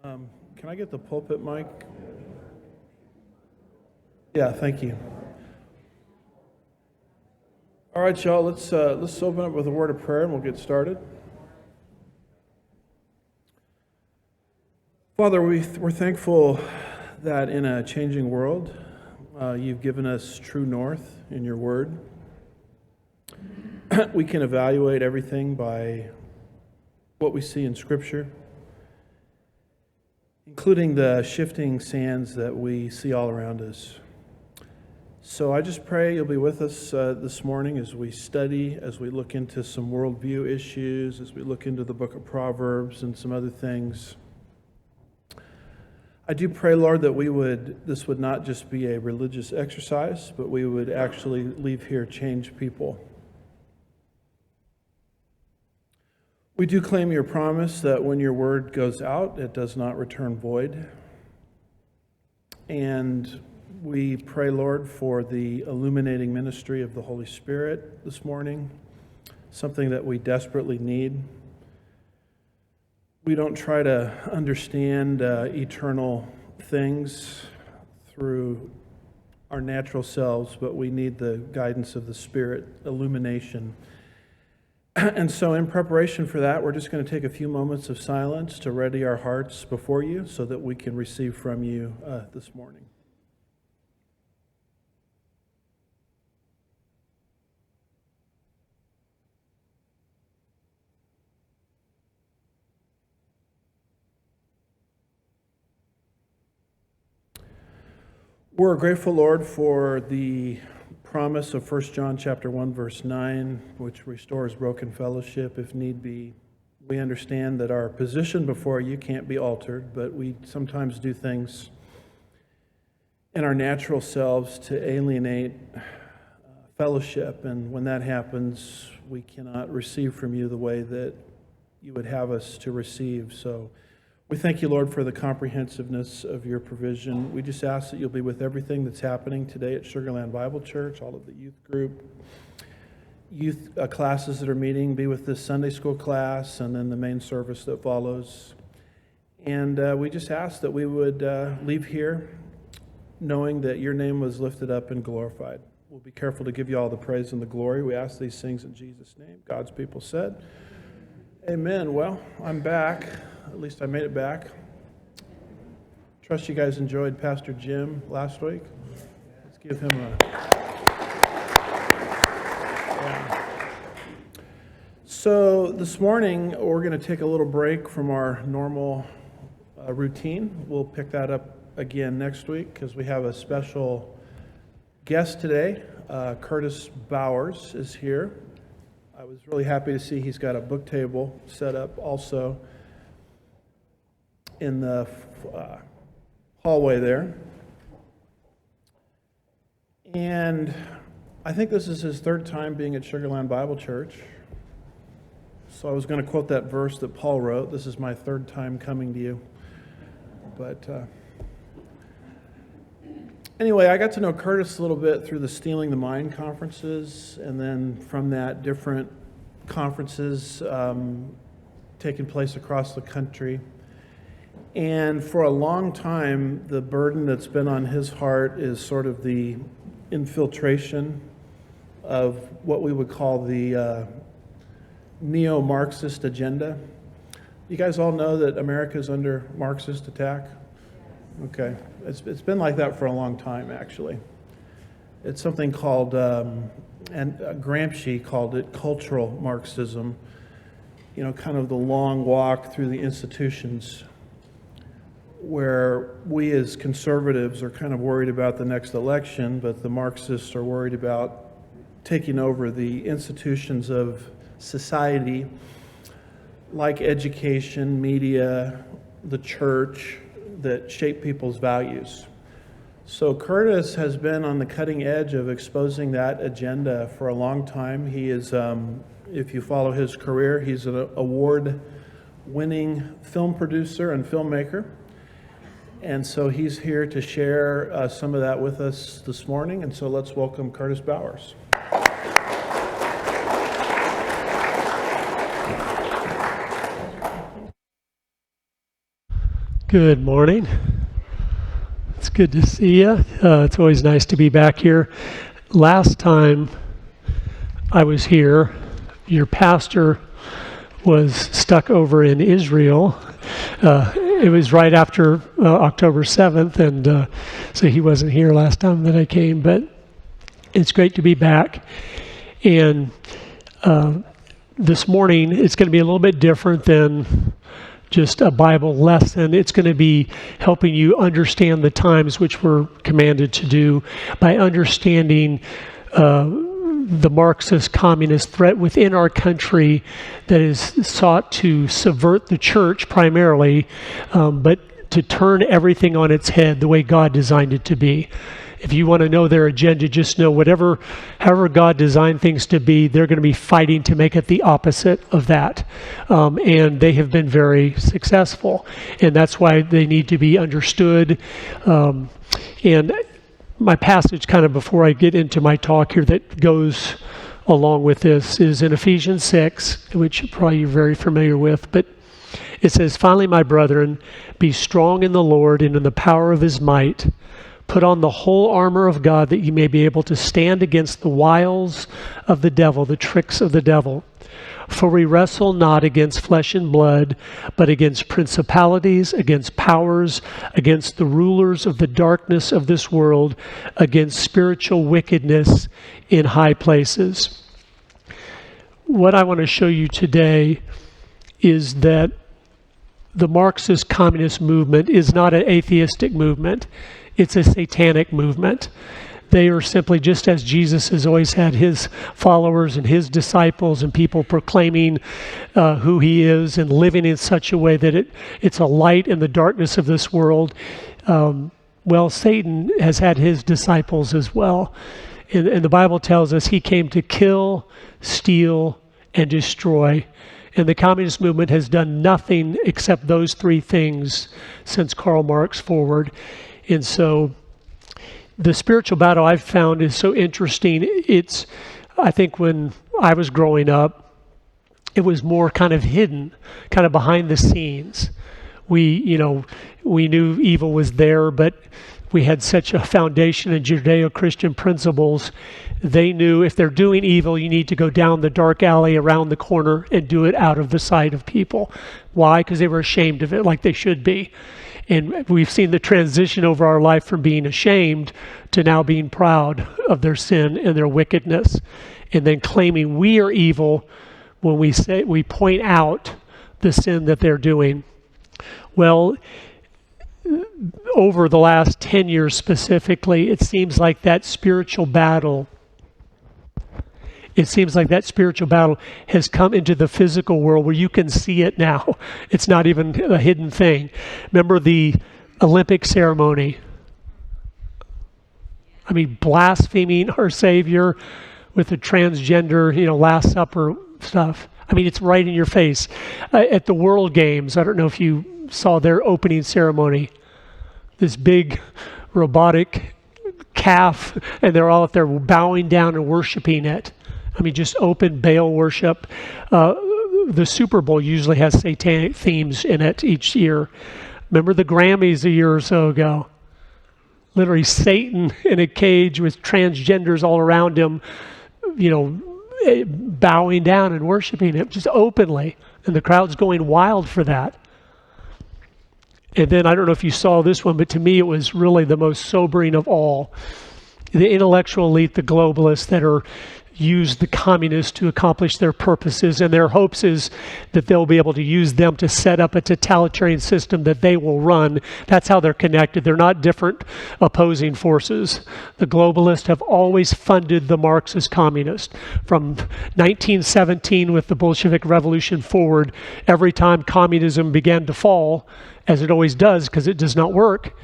Can I get the pulpit mic? Yeah, thank you. All right, y'all, let's open up with a word of prayer and we'll get started. Father, we're thankful that in a changing world, you've given us true north in your word. We can evaluate everything by what we see in Scripture, including the shifting sands that we see all around us. So I just pray you'll be with us this morning as we study, as we look into some worldview issues, as we look into the book of Proverbs and some other things. I do pray, Lord, that this would not just be a religious exercise, but we would actually leave here changed people. We do claim your promise that when your word goes out, it does not return void. And we pray, Lord, for the illuminating ministry of the Holy Spirit this morning, something that we desperately need. We don't try to understand eternal things through our natural selves, but we need the guidance of the Spirit, illumination. And so in preparation for that, we're just going to take a few moments of silence to ready our hearts before you so that we can receive from you this morning. We're grateful, Lord, for the promise of 1 John chapter 1, verse 9, which restores broken fellowship if need be. We understand that our position before you can't be altered, but we sometimes do things in our natural selves to alienate fellowship, and when that happens, we cannot receive from you the way that you would have us to receive. So we thank you, Lord, for the comprehensiveness of your provision. We just ask that you'll be with everything that's happening today at Sugarland Bible Church, all of the youth group, youth classes that are meeting, be with this Sunday school class, and then the main service that follows. And we just ask that we would leave here knowing that your name was lifted up and glorified. We'll be careful to give you all the praise and the glory. We ask these things in Jesus' name. God's people said, amen. Well, I'm back. At least I made it back. Trust you guys enjoyed Pastor Jim last week. Let's give him a... Yeah. So this morning, we're going to take a little break from our normal routine. We'll pick that up again next week because we have a special guest today. Curtis Bowers is here. I was really happy to see he's got a book table set up also in the hallway there. And I think this is his third time being at Sugarland Bible Church. So I was going to quote that verse that Paul wrote, "This is my third time coming to you." But anyway, I got to know Curtis a little bit through the Stealing the Mind conferences, and then from that, different conferences taking place across the country. And for a long time, the burden that's been on his heart is sort of the infiltration of what we would call the neo-Marxist agenda. You guys all know that America is under Marxist attack? Okay. It's been like that for a long time, actually. It's something called, and Gramsci called it cultural Marxism, kind of the long walk through the institutions where we as conservatives are kind of worried about the next election, but the Marxists are worried about taking over the institutions of society, like education, media, the church, that shape people's values. So Curtis has been on the cutting edge of exposing that agenda for a long time. He is, if you follow his career, he's an award-winning film producer and filmmaker. And so he's here to share some of that with us this morning. And so let's welcome Curtis Bowers. Good morning. It's good to see you. It's always nice to be back here. Last time I was here, your pastor was stuck over in Israel. It was right after October 7th, and so he wasn't here last time that I came, but it's great to be back. And this morning, it's going to be a little bit different than just a Bible lesson. It's going to be helping you understand the times which we're commanded to do by understanding the Marxist communist threat within our country that is sought to subvert the church primarily, but to turn everything on its head the way God designed it to be. If you want to know their agenda, just know however God designed things to be, they're going to be fighting to make it the opposite of that. And they have been very successful. And that's why they need to be understood. And my passage, kind of before I get into my talk here, that goes along with this is in Ephesians 6, which probably you're very familiar with. But it says, "Finally, my brethren, be strong in the Lord and in the power of his might. Put on the whole armor of God that you may be able to stand against the wiles of the devil," the tricks of the devil. "For we wrestle not against flesh and blood, but against principalities, against powers, against the rulers of the darkness of this world, against spiritual wickedness in high places." What I want to show you today is that the Marxist communist movement is not an atheistic movement. It's a satanic movement. They are simply, just as Jesus has always had his followers and his disciples and people proclaiming who he is and living in such a way that it's a light in the darkness of this world. Well, Satan has had his disciples as well. And the Bible tells us he came to kill, steal, and destroy. And the communist movement has done nothing except those three things since Karl Marx forward. And so the spiritual battle I've found is so interesting. I think when I was growing up, it was more kind of hidden, kind of behind the scenes. We knew evil was there, but we had such a foundation in Judeo-Christian principles. They knew if they're doing evil, you need to go down the dark alley around the corner and do it out of the sight of people. Why? Because they were ashamed of it, like they should be. And we've seen the transition over our life from being ashamed to now being proud of their sin and their wickedness, and then claiming we are evil when we point out the sin that they're doing. Well, over the last 10 years specifically, it seems like that spiritual battle has come into the physical world where you can see it now. It's not even a hidden thing. Remember the Olympic ceremony? I mean, blaspheming our Savior with the transgender, Last Supper stuff. I mean, it's right in your face. At the World Games, I don't know if you saw their opening ceremony. This big robotic calf, and they're all up there bowing down and worshiping it. I mean, just open Baal worship. The Super Bowl usually has satanic themes in it each year. Remember the Grammys a year or so ago? Literally Satan in a cage with transgenders all around him, bowing down and worshiping him just openly. And the crowd's going wild for that. And then, I don't know if you saw this one, but to me it was really the most sobering of all. The intellectual elite, the globalists that use the communists to accomplish their purposes, and their hopes is that they'll be able to use them to set up a totalitarian system that they will run. That's how they're connected. They're not different opposing forces. The globalists have always funded the Marxist communists. From 1917 with the Bolshevik Revolution forward, every time communism began to fall, as it always does because it does not work,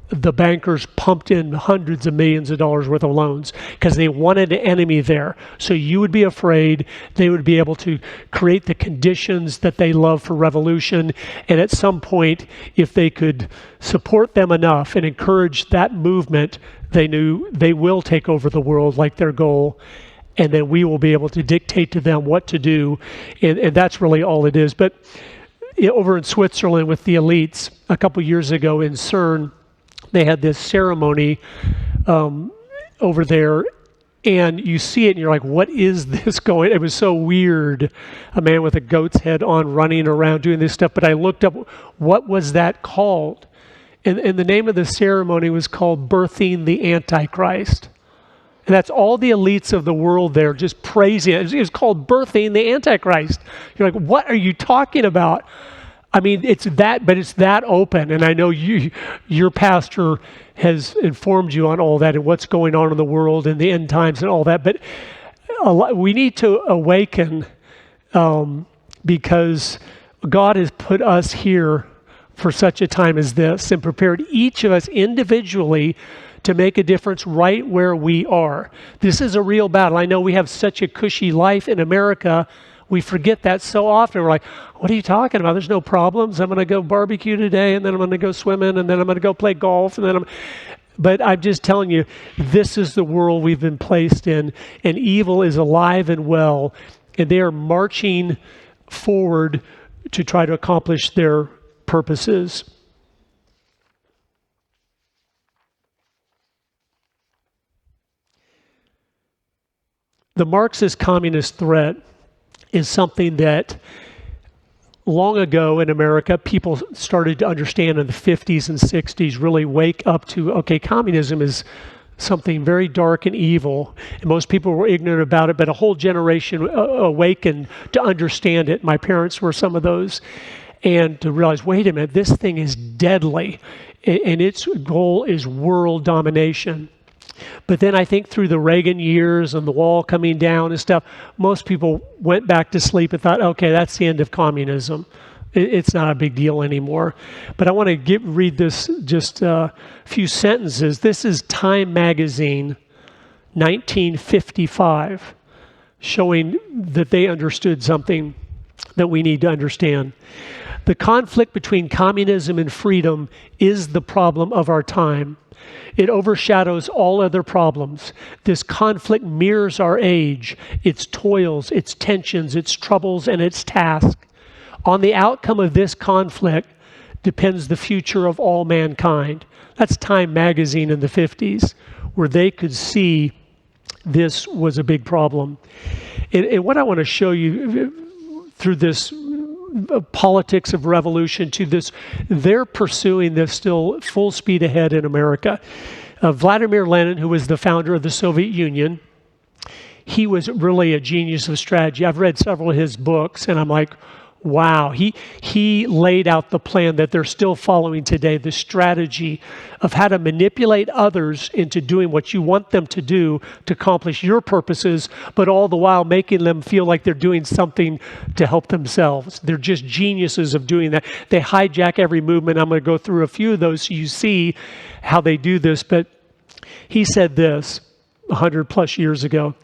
the bankers pumped in hundreds of millions of dollars worth of loans because they wanted an enemy there. So you would be afraid. They would be able to create the conditions that they love for revolution. And at some point, if they could support them enough and encourage that movement, they knew they will take over the world like their goal. And then we will be able to dictate to them what to do. And that's really all it is. But over in Switzerland with the elites a couple years ago in CERN, they had this ceremony over there, and you see it and you're like, what is this going? It was so weird. A man with a goat's head on running around doing this stuff. But I looked up, what was that called? And the name of the ceremony was called Birthing the Antichrist. And that's all the elites of the world there just praising it. It was called Birthing the Antichrist. You're like, what are you talking about? I mean, it's that open. And I know your pastor has informed you on all that and what's going on in the world and the end times and all that. But we need to awaken because God has put us here for such a time as this and prepared each of us individually to make a difference right where we are. This is a real battle. I know we have such a cushy life in America. We forget that so often. We're like, what are you talking about? There's no problems. I'm going to go barbecue today, and then I'm going to go swimming, and then I'm going to go play golf, and then But I'm just telling you, this is the world we've been placed in, and evil is alive and well, and they are marching forward to try to accomplish their purposes. The Marxist communist threat is something that long ago in America, people started to understand in the 50s and 60s, really wake up to, okay, communism is something very dark and evil, and most people were ignorant about it, but a whole generation awakened to understand it. My parents were some of those, and to realize, wait a minute, this thing is deadly, and its goal is world domination. But then I think through the Reagan years and the wall coming down and stuff, most people went back to sleep and thought, okay, that's the end of communism. It's not a big deal anymore. But I want to read this just a few sentences. This is Time Magazine, 1955, showing that they understood something that we need to understand. The conflict between communism and freedom is the problem of our time. It overshadows all other problems. This conflict mirrors our age, its toils, its tensions, its troubles, and its tasks. On the outcome of this conflict depends the future of all mankind. That's Time Magazine in the 50s, where they could see this was a big problem. And what I want to show you through this politics of revolution to this, they're pursuing this still full speed ahead in America. Vladimir Lenin, who was the founder of the Soviet Union, he was really a genius of strategy. I've read several of his books, and I'm like, wow. He laid out the plan that they're still following today, the strategy of how to manipulate others into doing what you want them to do to accomplish your purposes, but all the while making them feel like they're doing something to help themselves. They're just geniuses of doing that. They hijack every movement. I'm going to go through a few of those so you see how they do this. But he said this 100 plus years ago: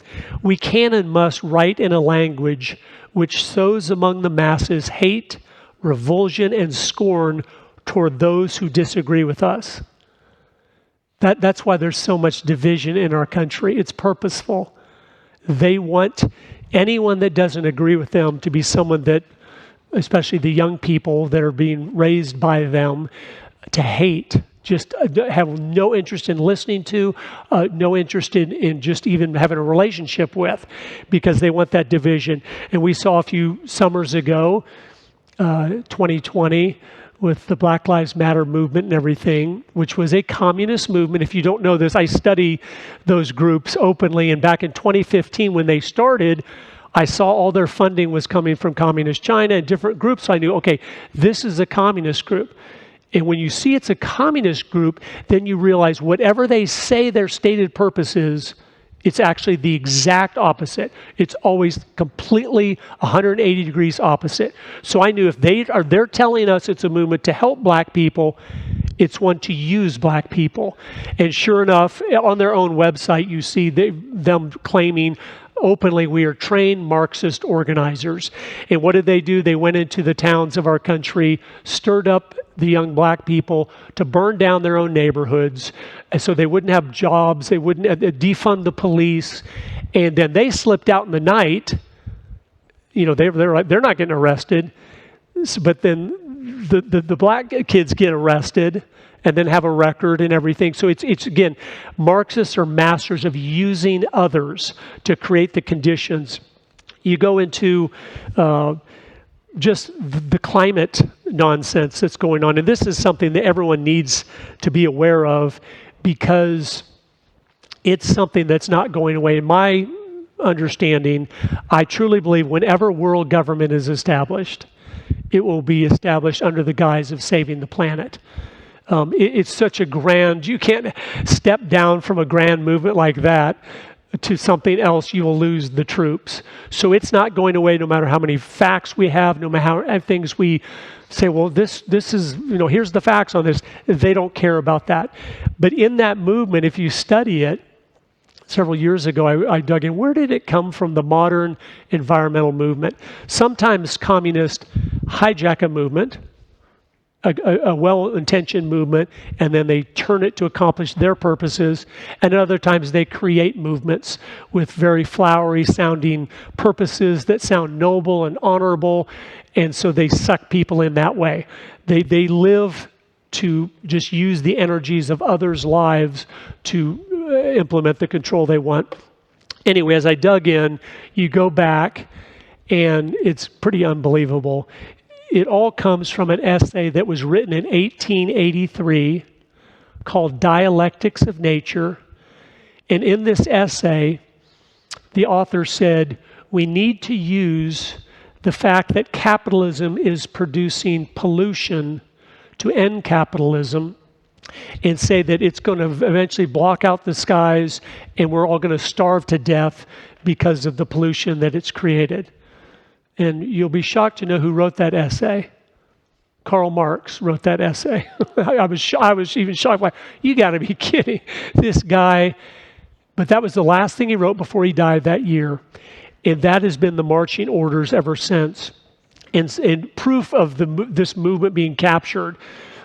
we can and must write in a language which sows among the masses hate, revulsion, and scorn toward those who disagree with us. That's why there's so much division in our country. It's purposeful. They want anyone that doesn't agree with them to be someone that, especially the young people that are being raised by them, to hate. Just have no interest in listening to, no interest in just even having a relationship with, because they want that division. And we saw a few summers ago, 2020, with the Black Lives Matter movement and everything, which was a communist movement. If you don't know this, I study those groups openly. And back in 2015, when they started, I saw all their funding was coming from communist China and different groups. So I knew, okay, this is a communist group. And when you see it's a communist group, then you realize whatever they say their stated purpose is, it's actually the exact opposite. It's always completely 180 degrees opposite. So I knew if they're telling us it's a movement to help black people, it's one to use black people. And sure enough, on their own website, you see them claiming openly, we are trained Marxist organizers. And what did they do? They went into the towns of our country, stirred up the young black people to burn down their own neighborhoods, and so they wouldn't have jobs, they wouldn't defund the police, and then they slipped out in the night. You know, they're not getting arrested. But then the black kids get arrested and then have a record and everything. So it's again, Marxists are masters of using others to create the conditions. You go into just the climate nonsense that's going on. And this is something that everyone needs to be aware of because it's something that's not going away. In my understanding, I truly believe whenever world government is established, it will be established under the guise of saving the planet. It's such a grand, you can't step down from a grand movement like that to something else, you will lose the troops. So it's not going away no matter how many facts we have, no matter how many things we say, well, this is, here's the facts on this. They don't care about that. But in that movement, if you study it, several years ago, I dug in, where did it come from, the modern environmental movement? Sometimes communists hijack a movement, a well-intentioned movement, and then they turn it to accomplish their purposes. And other times they create movements with very flowery sounding purposes that sound noble and honorable. And so they suck people in that way. They live to just use the energies of others' lives to implement the control they want. Anyway, as I dug in, you go back, and it's pretty unbelievable. It all comes from an essay that was written in 1883 called Dialectics of Nature. And in this essay, the author said, we need to use the fact that capitalism is producing pollution to end capitalism and say that it's going to eventually block out the skies and we're all going to starve to death because of the pollution that it's created. And you'll be shocked to know who wrote that essay. Karl Marx wrote that essay. I was even shocked. Like, you got to be kidding. This guy. But that was the last thing he wrote before he died that year. And that has been the marching orders ever since. And proof of this movement being captured.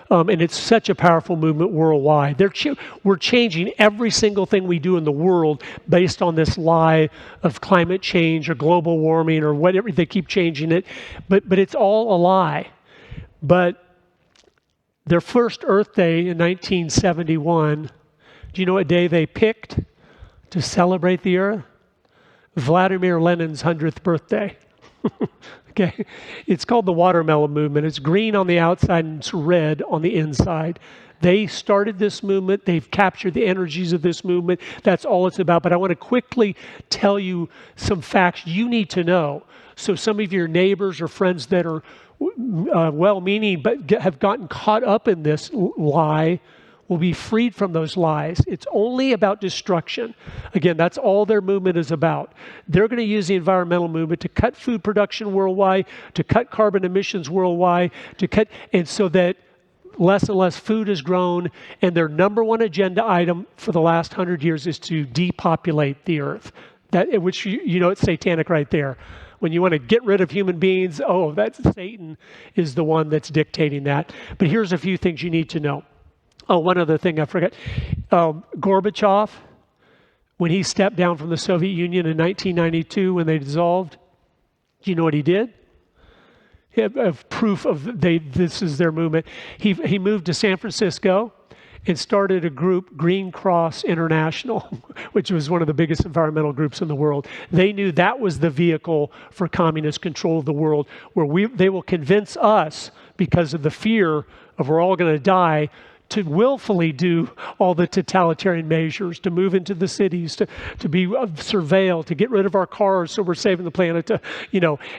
And it's such a powerful movement worldwide. We're changing every single thing we do in the world based on this lie of climate change or global warming or whatever. They keep changing it. But it's all a lie. But their first Earth Day in 1971, do you know what day they picked to celebrate the Earth? Vladimir Lenin's 100th birthday. Okay, it's called the watermelon movement. It's green on the outside and it's red on the inside. They started this movement. They've captured the energies of this movement. That's all it's about. But I want to quickly tell you some facts you need to know. So some of your neighbors or friends that are well-meaning but have gotten caught up in this lie will be freed from those lies. It's only about destruction. Again, that's all their movement is about. They're going to use the environmental movement to cut food production worldwide, to cut carbon emissions worldwide, and so that less and less food is grown, and their number one agenda item for the last 100 years is to depopulate the earth. Which, it's satanic right there. When you want to get rid of human beings, that's Satan is the one that's dictating that. But here's a few things you need to know. Oh, one other thing I forgot. Gorbachev, when he stepped down from the Soviet Union in 1992 when they dissolved, do you know what he did? He have proof of this is their movement. He moved to San Francisco and started a group, Green Cross International, which was one of the biggest environmental groups in the world. They knew that was the vehicle for communist control of the world, where they will convince us, because of the fear of we're all going to die, to willfully do all the totalitarian measures, to move into the cities, to be surveilled, to get rid of our cars so we're saving the planet,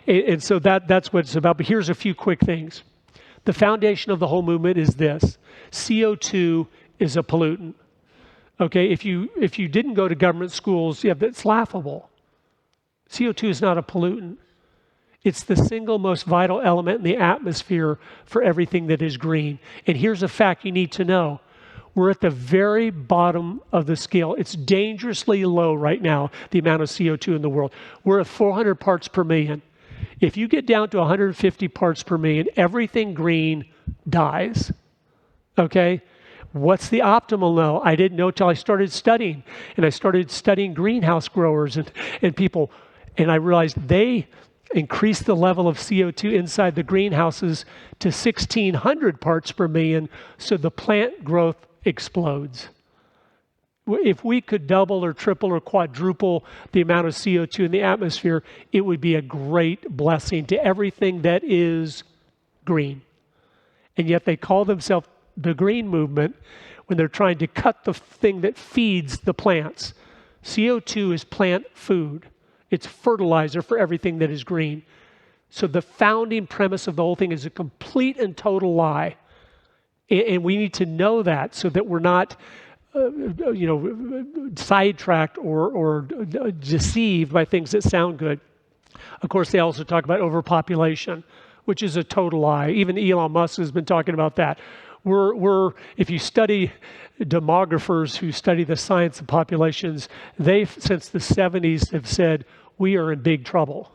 and so that's what it's about. But here's a few quick things. The foundation of the whole movement is this. CO2 is a pollutant. Okay, if you didn't go to government schools, that's laughable. CO2 is not a pollutant. It's the single most vital element in the atmosphere for everything that is green. And here's a fact you need to know. We're at the very bottom of the scale. It's dangerously low right now, the amount of CO2 in the world. We're at 400 parts per million. If you get down to 150 parts per million, everything green dies. Okay? What's the optimal now? I didn't know till I started studying. And I started studying greenhouse growers and people. And I realized they increase the level of CO2 inside the greenhouses to 1,600 parts per million, so the plant growth explodes. If we could double or triple or quadruple the amount of CO2 in the atmosphere, it would be a great blessing to everything that is green. And yet they call themselves the green movement when they're trying to cut the thing that feeds the plants. CO2 is plant food. It's fertilizer for everything that is green. So the founding premise of the whole thing is a complete and total lie. And we need to know that so that we're not sidetracked or deceived by things that sound good. Of course, they also talk about overpopulation, which is a total lie. Even Elon Musk has been talking about that. If you study demographers who study the science of populations, they've, since the 70s, have said, we are in big trouble.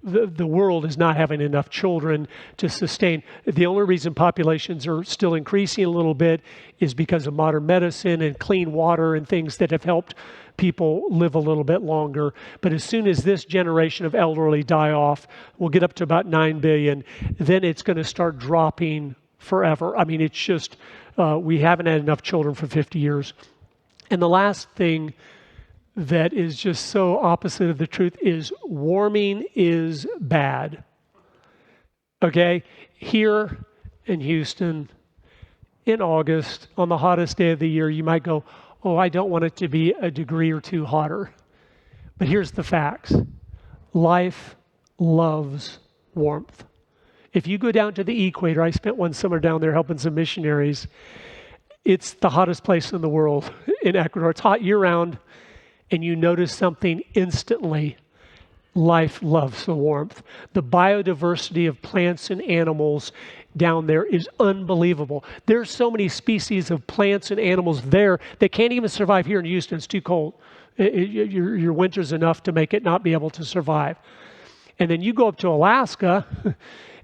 The world is not having enough children to sustain. The only reason populations are still increasing a little bit is because of modern medicine and clean water and things that have helped people live a little bit longer. But as soon as this generation of elderly die off, we'll get up to about 9 billion, then it's going to start dropping forever. I mean, it's just, we haven't had enough children for 50 years. And the last thing that is just so opposite of the truth is warming is bad. Okay? Here in Houston, in August, on the hottest day of the year, you might go, oh, I don't want it to be a degree or two hotter. But here's the facts. Life loves warmth. If you go down to the equator, I spent one summer down there helping some missionaries. It's the hottest place in the world in Ecuador. It's hot year-round, and you notice something instantly. Life loves the warmth. The biodiversity of plants and animals down there is unbelievable. There's so many species of plants and animals there that can't even survive here in Houston. It's too cold. Your winter's enough to make it not be able to survive. And then you go up to Alaska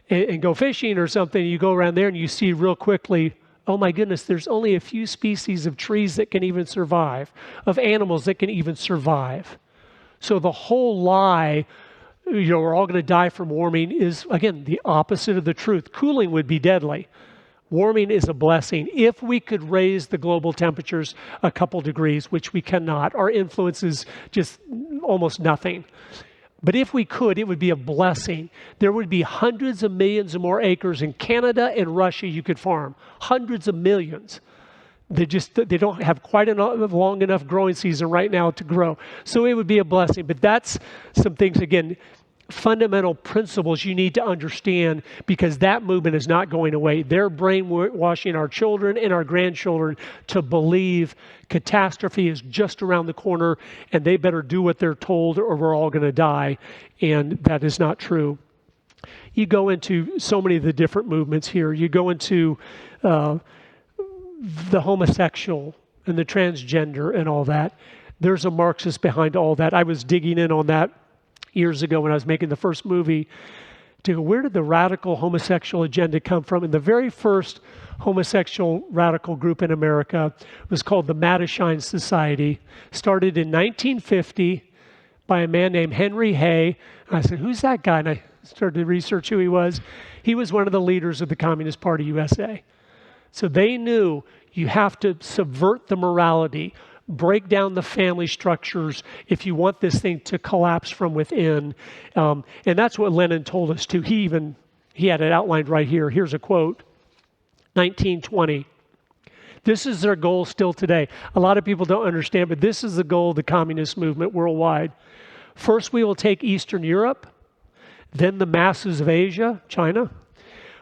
and go fishing or something, you go around there and you see real quickly, oh my goodness, there's only a few species of trees that can even survive, of animals that can even survive. So the whole lie, we're all going to die from warming is, again, the opposite of the truth. Cooling would be deadly. Warming is a blessing. If we could raise the global temperatures a couple degrees, which we cannot, our influence is just almost nothing. But if we could, it would be a blessing. There would be hundreds of millions of more acres in Canada and Russia you could farm. Hundreds of millions. They don't have quite a long enough growing season right now to grow. So it would be a blessing. But that's some things, again, fundamental principles you need to understand, because that movement is not going away. They're brainwashing our children and our grandchildren to believe catastrophe is just around the corner and they better do what they're told or we're all going to die. And that is not true. You go into so many of the different movements here. You go into the homosexual and the transgender and all that. There's a Marxist behind all that. I was digging in on that years ago when I was making the first movie to go, where did the radical homosexual agenda come from? And the very first homosexual radical group in America was called the Mattachine Society, started in 1950 by a man named Henry Hay. And I said, who's that guy? And I started to research who he was. He was one of the leaders of the Communist Party USA. So they knew you have to subvert the morality, break down the family structures if you want this thing to collapse from within. And that's what Lenin told us too. He had it outlined right here. Here's a quote, 1920. This is their goal still today. A lot of people don't understand, but this is the goal of the communist movement worldwide. First, we will take Eastern Europe, then the masses of Asia, China.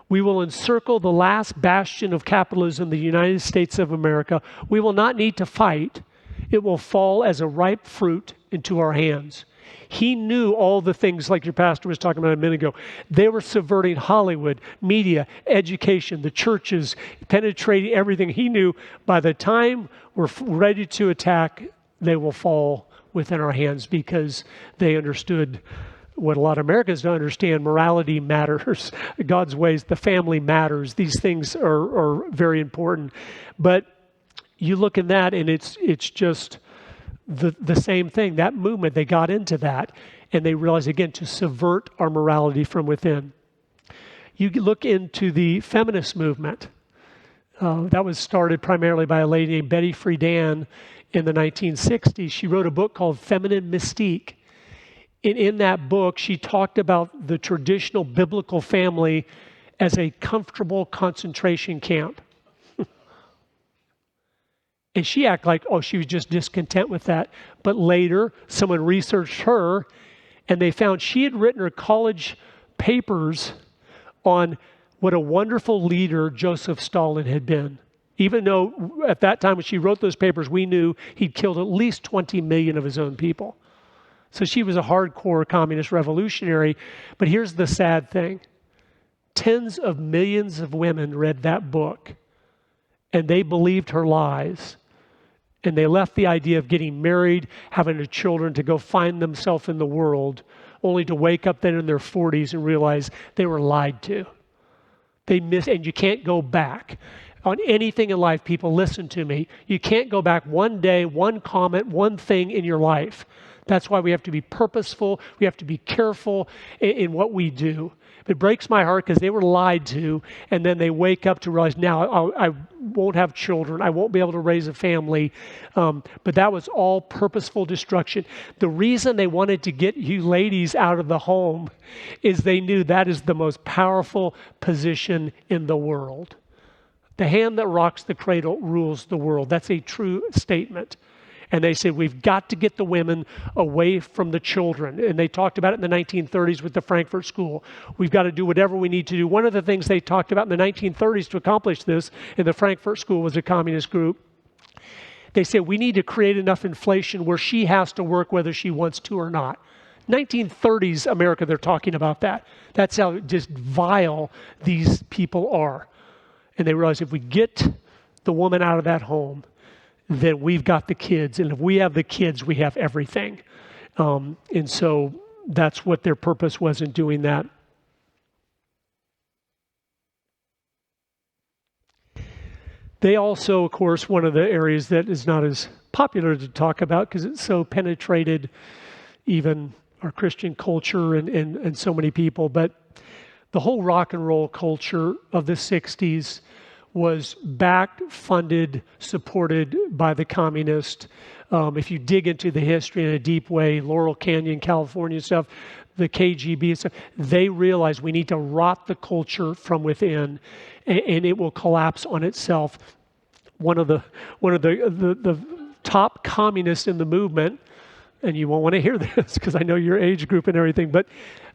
We will encircle the last bastion of capitalism, the United States of America. We will not need to fight. It will fall as a ripe fruit into our hands. He knew all the things like your pastor was talking about a minute ago. They were subverting Hollywood, media, education, the churches, penetrating everything. He knew by the time we're ready to attack, they will fall within our hands, because they understood what a lot of Americans don't understand. Morality matters. God's ways, the family matters. These things are very important. But you look in that and it's just the same thing, that movement, they got into that, and they realized, again, to subvert our morality from within. You look into the feminist movement. That was started primarily by a lady named Betty Friedan in the 1960s. She wrote a book called Feminine Mystique. And in that book, she talked about the traditional biblical family as a comfortable concentration camp. And she acted like, oh, she was just discontent with that. But later, someone researched her, and they found she had written her college papers on what a wonderful leader Joseph Stalin had been. Even though at that time when she wrote those papers, we knew he'd killed at least 20 million of his own people. So she was a hardcore communist revolutionary. But here's the sad thing. Tens of millions of women read that book, and they believed her lies. And they left the idea of getting married, having children, to go find themselves in the world, only to wake up then in their 40s and realize they were lied to. And you can't go back. On anything in life, people, listen to me. You can't go back one day, one comment, one thing in your life. That's why we have to be purposeful. We have to be careful in what we do. It breaks my heart because they were lied to, and then they wake up to realize, now I won't have children. I won't be able to raise a family. But that was all purposeful destruction. The reason they wanted to get you ladies out of the home is they knew that is the most powerful position in the world. The hand that rocks the cradle rules the world. That's a true statement. And they said, we've got to get the women away from the children. And they talked about it in the 1930s with the Frankfurt School. We've got to do whatever we need to do. One of the things they talked about in the 1930s to accomplish this in the Frankfurt School was a communist group. They said, we need to create enough inflation where she has to work whether she wants to or not. 1930s America, they're talking about that. That's how just vile these people are. And they realized if we get the woman out of that home, then we've got the kids. And if we have the kids, we have everything. And so that's what their purpose was in doing that. They also, of course, one of the areas that is not as popular to talk about because it's so penetrated even our Christian culture and so many people, but the whole rock and roll culture of the 60s was backed, funded, supported by the communists. If you dig into the history in a deep way, Laurel Canyon, California stuff, the KGB and stuff, they realized we need to rot the culture from within, and it will collapse on itself. One of the top communists in the movement, and you won't want to hear this because I know your age group and everything, but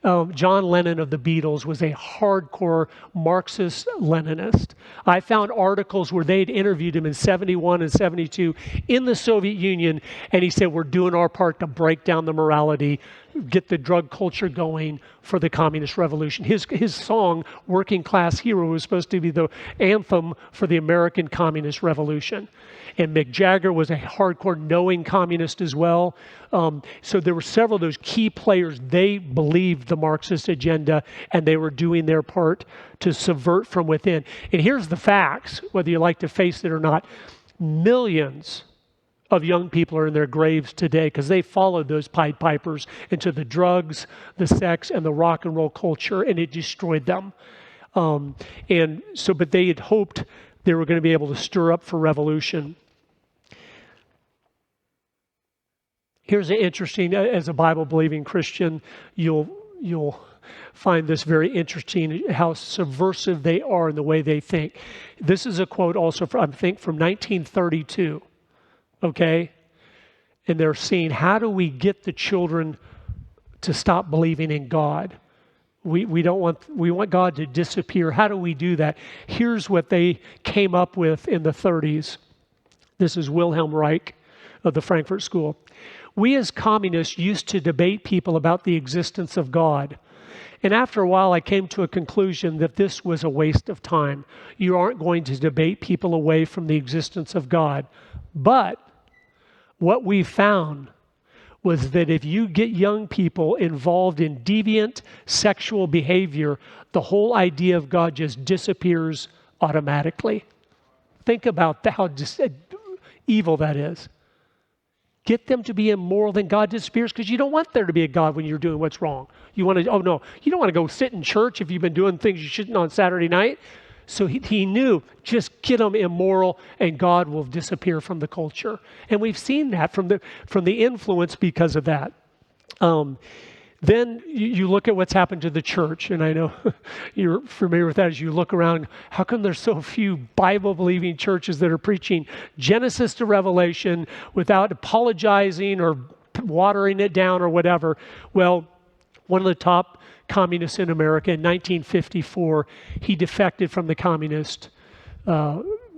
John Lennon of the Beatles was a hardcore Marxist Leninist. I found articles where they'd interviewed him in 71 and 72 in the Soviet Union, and he said, we're doing our part to break down the morality, get the drug culture going for the communist revolution. His song, Working Class Hero, was supposed to be the anthem for the American communist revolution. And Mick Jagger was a hardcore knowing communist as well. So there were several of those key players. They believed the Marxist agenda, and they were doing their part to subvert from within. And here's the facts, whether you like to face it or not. Millions of young people are in their graves today because they followed those Pied Pipers into the drugs, the sex, and the rock and roll culture, and it destroyed them. But they had hoped they were going to be able to stir up for revolution. Here's an interesting, as a Bible-believing Christian, you'll find this very interesting, how subversive they are in the way they think. This is a quote also, from 1932, okay? And they're saying, how do we get the children to stop believing in God? We want God to disappear. How do we do that? Here's what they came up with in the 30s. This is Wilhelm Reich of the Frankfurt School. We as communists used to debate people about the existence of God. And after a while, I came to a conclusion that this was a waste of time. You aren't going to debate people away from the existence of God. But what we found was that if you get young people involved in deviant sexual behavior, the whole idea of God just disappears automatically. Think about how evil that is. get them to be immoral, then God disappears because you don't want there to be a God when you're doing what's wrong. You want to, oh no, you don't want to go sit in church if you've been doing things you shouldn't on Saturday night. So he knew, just get them immoral and God will disappear from the culture. And we've seen that from the influence because of that. Then you look at what's happened to the church, and I know you're familiar with that. As you look around, how come there's so few Bible-believing churches that are preaching Genesis to Revelation without apologizing or watering it down or whatever? Well, one of the top communists in America in 1954, he defected from the communist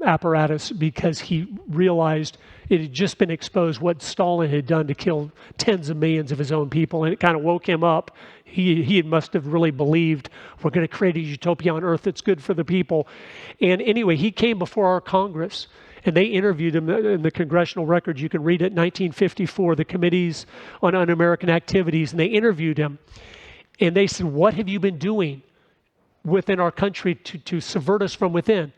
apparatus because he realized it had just been exposed what Stalin had done to kill tens of millions of his own people, and it kind of woke him up. He must have really believed we're going to create a utopia on earth that's good for the people. And anyway, he came before our Congress, and they interviewed him in the congressional records. You can read it, 1954, the Committees on Un-American Activities, and they interviewed him. And they said, what have you been doing within our country to subvert us from within?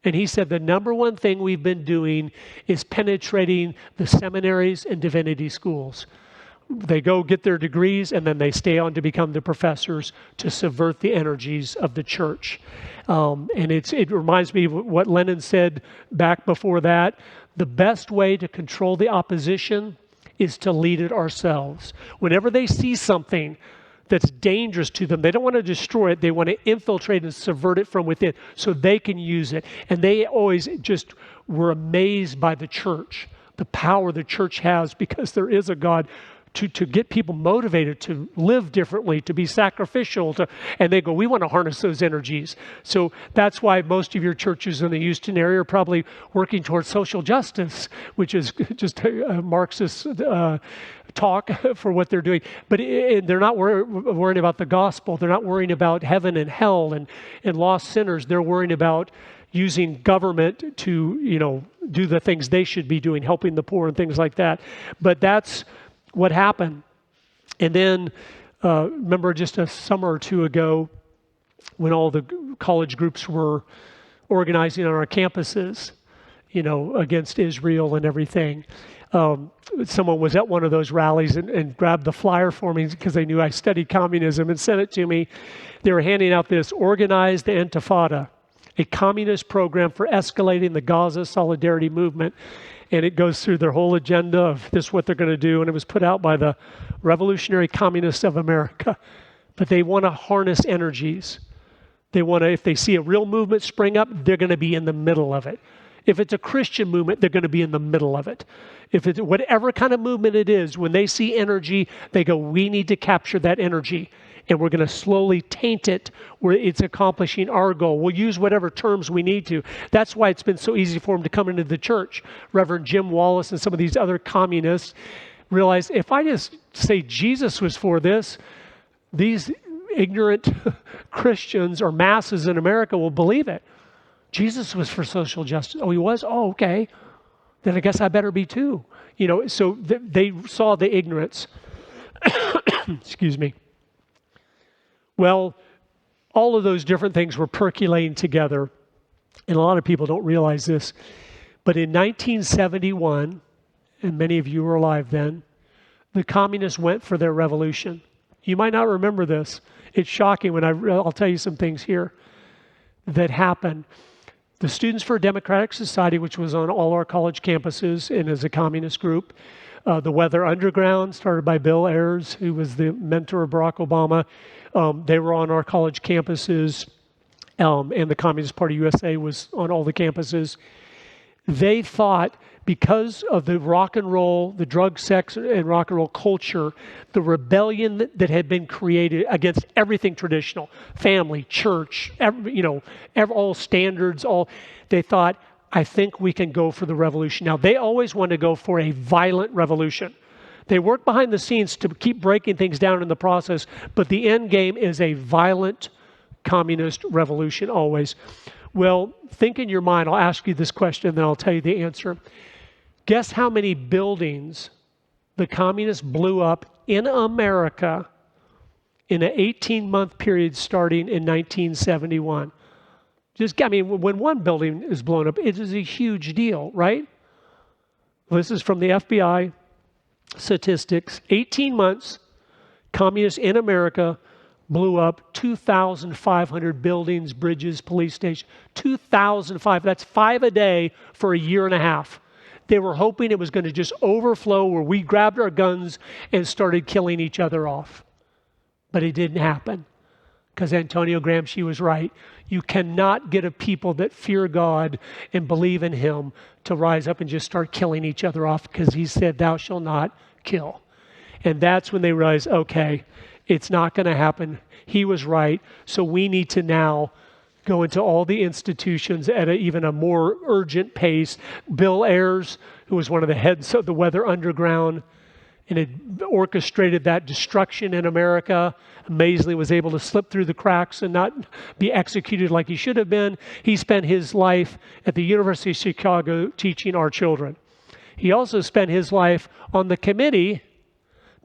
And he said, the number one thing we've been doing is penetrating the seminaries and divinity schools. They go get their degrees, and then they stay on to become the professors to subvert the energies of the church. And it reminds me of what Lenin said back before that. The best way to control the opposition is to lead it ourselves. Whenever they see something that's dangerous to them, they don't want to destroy it. They want to infiltrate and subvert it from within so they can use it. And they always just were amazed by the church, the power the church has, because there is a God to get people motivated to live differently, to be sacrificial, and they go, we want to harness those energies. So that's why most of your churches in the Houston area are probably working towards social justice, which is just a Marxist talk for what they're doing. But they're not worrying about the gospel. They're not worrying about heaven and hell and lost sinners. They're worrying about using government to, do the things they should be doing, helping the poor and things like that. But that's what happened. And then remember just a summer or two ago when all the college groups were organizing on our campuses, against Israel and everything. Someone was at one of those rallies and grabbed the flyer for me because they knew I studied communism and sent it to me. They were handing out this Organized Intifada, a communist program for escalating the Gaza solidarity movement. And it goes through their whole agenda of this is what they're going to do. And it was put out by the Revolutionary Communists of America. But they want to harness energies. They want to, if they see a real movement spring up, they're going to be in the middle of it. If it's a Christian movement, they're going to be in the middle of it. If it's whatever kind of movement it is, when they see energy, they go, we need to capture that energy. And we're going to slowly taint it where it's accomplishing our goal. We'll use whatever terms we need to. That's why it's been so easy for them to come into the church. Reverend Jim Wallace and some of these other communists realized, if I just say Jesus was for this, these ignorant Christians or masses in America will believe it. Jesus was for social justice. Oh, he was? Oh, okay. Then I guess I better be too. So they saw the ignorance. Excuse me. Well, all of those different things were percolating together, and a lot of people don't realize this, but in 1971, and many of you were alive then, the communists went for their revolution. You might not remember this. It's shocking when I'll tell you some things here that happened. The Students for a Democratic Society, which was on all our college campuses and is a communist group, the Weather Underground, started by Bill Ayers, who was the mentor of Barack Obama. They were on our college campuses, and the Communist Party USA was on all the campuses. They thought because of the rock and roll, the drug, sex, and rock and roll culture, the rebellion that had been created against everything traditional, family, church, all standards, they thought, I think we can go for the revolution. Now, they always want to go for a violent revolution. They work behind the scenes to keep breaking things down in the process, but the end game is a violent communist revolution always. Well, think in your mind, I'll ask you this question, then I'll tell you the answer. Guess how many buildings the communists blew up in America in an 18-month period starting in 1971? When one building is blown up, it is a huge deal, right? This is from the FBI. statistics. 18 months, communists in America blew up 2,500 buildings, bridges, police stations. 2,500. That's 5 a day for a year and a half. They were hoping it was going to just overflow where we grabbed our guns and started killing each other off. But it didn't happen because Antonio Gramsci was right. You cannot get a people that fear God and believe in Him to rise up and just start killing each other off because He said, "Thou shalt not kill." And that's when they realized, okay, it's not going to happen. He was right. So we need to now go into all the institutions at even a more urgent pace. Bill Ayers, who was one of the heads of the Weather Underground and had orchestrated that destruction in America, amazingly was able to slip through the cracks and not be executed like he should have been. He spent his life at the University of Chicago teaching our children. He also spent his life on the committee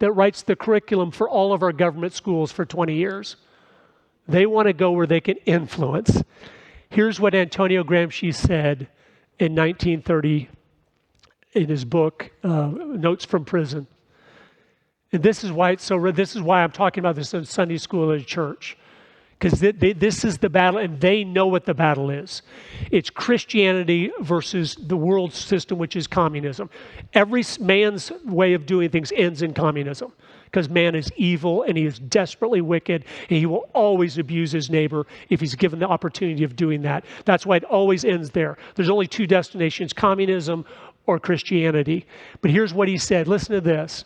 that writes the curriculum for all of our government schools for 20 years. They want to go where they can influence. Here's what Antonio Gramsci said in 1930 in his book, Notes from Prison. And this is why this is why I'm talking about this in Sunday school at a church. Because this is the battle, and they know what the battle is. It's Christianity versus the world system, which is communism. Every man's way of doing things ends in communism. Because man is evil, and he is desperately wicked, and he will always abuse his neighbor if he's given the opportunity of doing that. That's why it always ends there. There's only two destinations, communism or Christianity. But here's what he said. Listen to this.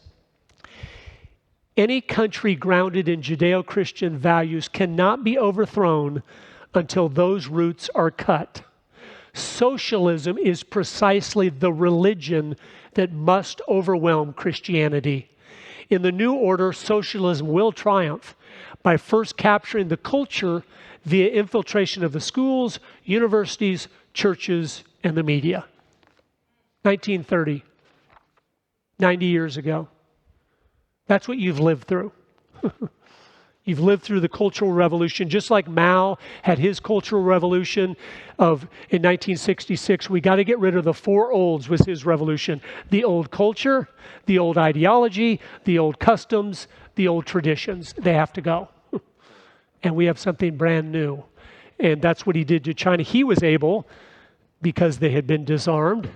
Any country grounded in Judeo-Christian values cannot be overthrown until those roots are cut. Socialism is precisely the religion that must overwhelm Christianity. In the new order, socialism will triumph by first capturing the culture via infiltration of the schools, universities, churches, and the media. 1930, 90 years ago. That's what you've lived through. You've lived through the Cultural Revolution, just like Mao had his Cultural Revolution in 1966. We got to get rid of the four olds was his revolution. The old culture, the old ideology, the old customs, the old traditions. They have to go. And we have something brand new. And that's what he did to China. He was able, because they had been disarmed,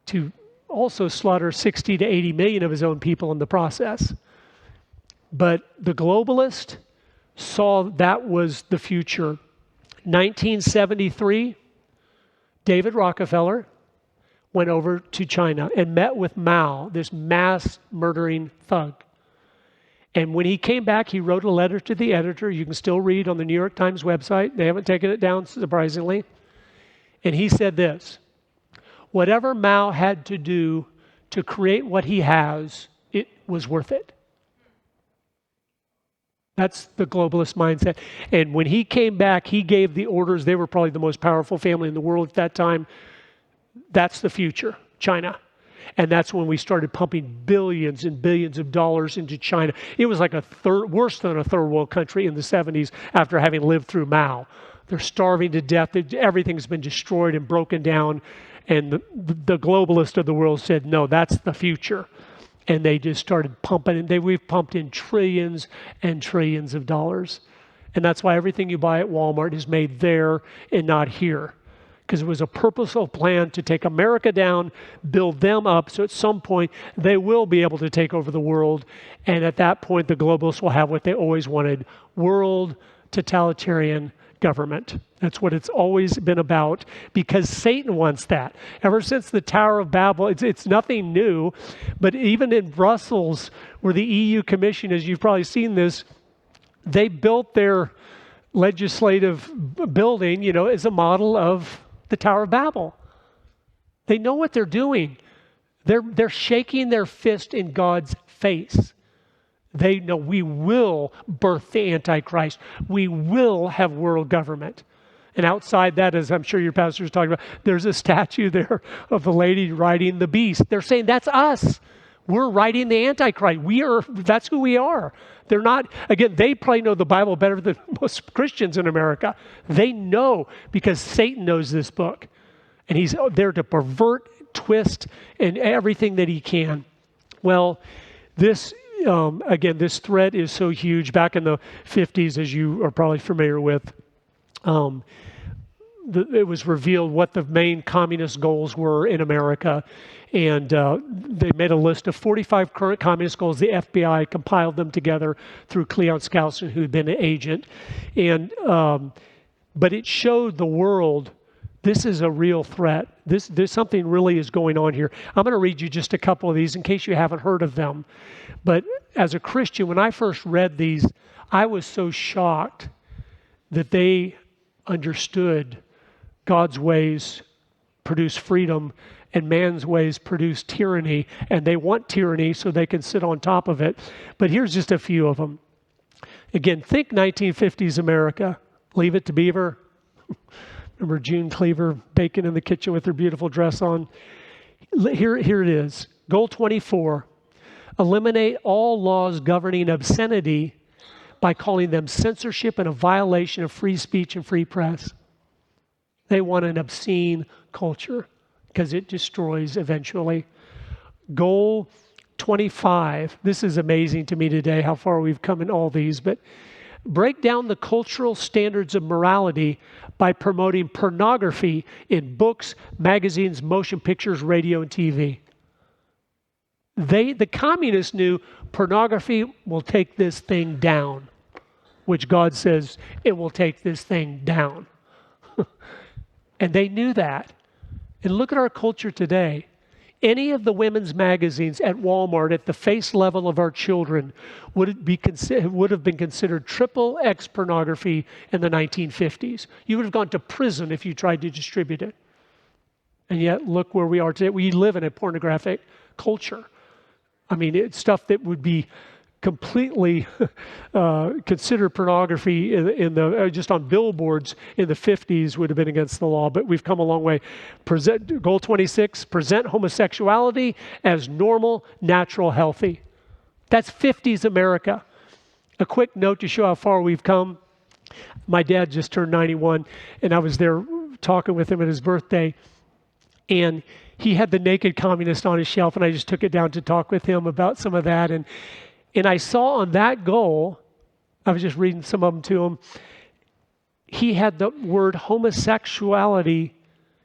to also slaughter 60 to 80 million of his own people in the process. But the globalist saw that was the future. 1973, David Rockefeller went over to China and met with Mao, this mass murdering thug. And when he came back, he wrote a letter to the editor. You can still read on the New York Times website. They haven't taken it down, surprisingly. And he said this: whatever Mao had to do to create what he has, it was worth it. That's the globalist mindset. And when he came back, he gave the orders. They were probably the most powerful family in the world at that time. That's the future, China. And that's when we started pumping billions and billions of dollars into China. It was like worse than a third world country in the 70s after having lived through Mao. They're starving to death. Everything's been destroyed and broken down. And the globalist of the world said, no, that's the future. And they just started pumping. And we've pumped in trillions and trillions of dollars. And that's why everything you buy at Walmart is made there and not here. Because it was a purposeful plan to take America down, build them up, so at some point they will be able to take over the world. And at that point, the globalists will have what they always wanted: world totalitarian government. That's what it's always been about, because Satan wants that. Ever since the Tower of Babel, it's nothing new, but even in Brussels, where the EU Commission, as you've probably seen this, they built their legislative building, as a model of the Tower of Babel. They know what they're doing. They're shaking their fist in God's face. They know we will birth the Antichrist. We will have world government. And outside that, as I'm sure your pastor is talking about, there's a statue there of the lady riding the beast. They're saying that's us. We're riding the Antichrist. That's who we are. They're not, again, they probably know the Bible better than most Christians in America. They know, because Satan knows this book. And he's there to pervert, twist, and everything that he can. Well, this, again, this threat is so huge. Back in the 50s, as you are probably familiar with, it was revealed what the main communist goals were in America. And they made a list of 45 current communist goals. The FBI compiled them together through Cleon Skousen, who had been an agent. And but it showed the world this is a real threat. There's something really is going on here. I'm going to read you just a couple of these in case you haven't heard of them. But as a Christian, when I first read these, I was so shocked that they understood God's ways produce freedom and man's ways produce tyranny, and they want tyranny so they can sit on top of it. But here's just a few of them. Again, think 1950s America. Leave it to Beaver. Remember June Cleaver baking in the kitchen with her beautiful dress on? Here it is. Goal 24. Eliminate all laws governing obscenity by calling them censorship and a violation of free speech and free press. They want an obscene culture because it destroys eventually. Goal 25. This is amazing to me today, how far we've come in all these, but break down the cultural standards of morality by promoting pornography in books, magazines, motion pictures, radio, and TV. The communists knew pornography will take this thing down, which God says it will take this thing down. And they knew that. And look at our culture today. Any of the women's magazines at Walmart at the face level of our children would have been considered triple X pornography in the 1950s. You would have gone to prison if you tried to distribute it. And yet, look where we are today. We live in a pornographic culture. I mean, it's stuff that would be completely considered pornography in the just on billboards in the 50s would have been against the law, but we've come a long way. Goal 26, present homosexuality as normal, natural, healthy. That's 50s America. A quick note to show how far we've come. My dad just turned 91, and I was there talking with him at his birthday, and he had the Naked Communist on his shelf, and I just took it down to talk with him about some of that, and I saw on that goal, I was just reading some of them to him, he had the word homosexuality.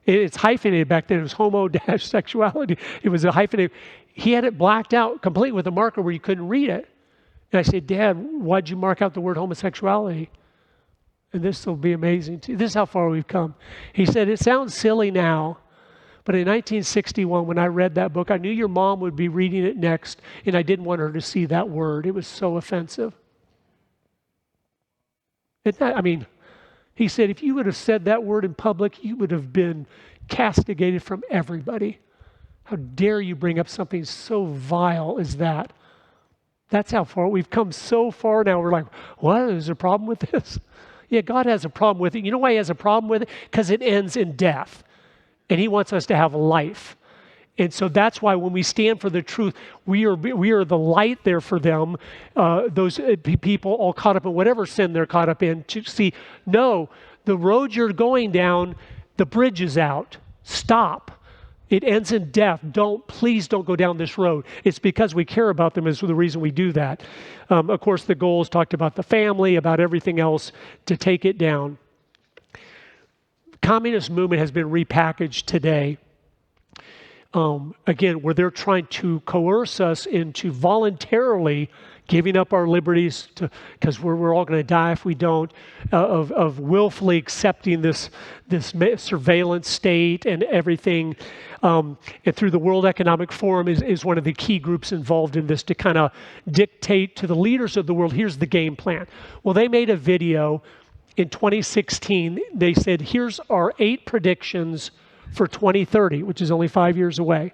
It's hyphenated back then. It was homo-sexuality. It was a hyphenated. He had it blacked out completely with a marker where you couldn't read it. And I said, Dad, why'd you mark out the word homosexuality? And this will be amazing too. This is how far we've come. He said, it sounds silly now, but in 1961, when I read that book, I knew your mom would be reading it next, and I didn't want her to see that word. It was so offensive. He said, if you would have said that word in public, you would have been castigated from everybody. How dare you bring up something so vile as that? That's how far we've come so far now. We're like, what? Is there a problem with this? Yeah, God has a problem with it. You know why he has a problem with it? Because it ends in death. And he wants us to have life. And so that's why when we stand for the truth, we are the light there for them, those people all caught up in whatever sin they're caught up in, to see, no, the road you're going down, the bridge is out. Stop. It ends in death. Please don't go down this road. It's because we care about them is the reason we do that. Of course, the goals talked about the family, about everything else to take it down. Communist movement has been repackaged today, again, where they're trying to coerce us into voluntarily giving up our liberties because we're all going to die if we don't, of willfully accepting this surveillance state and everything. And through the World Economic Forum is one of the key groups involved in this to kind of dictate to the leaders of the world, here's the game plan. Well, they made a video in 2016, they said, here's our 8 predictions for 2030, which is only 5 years away.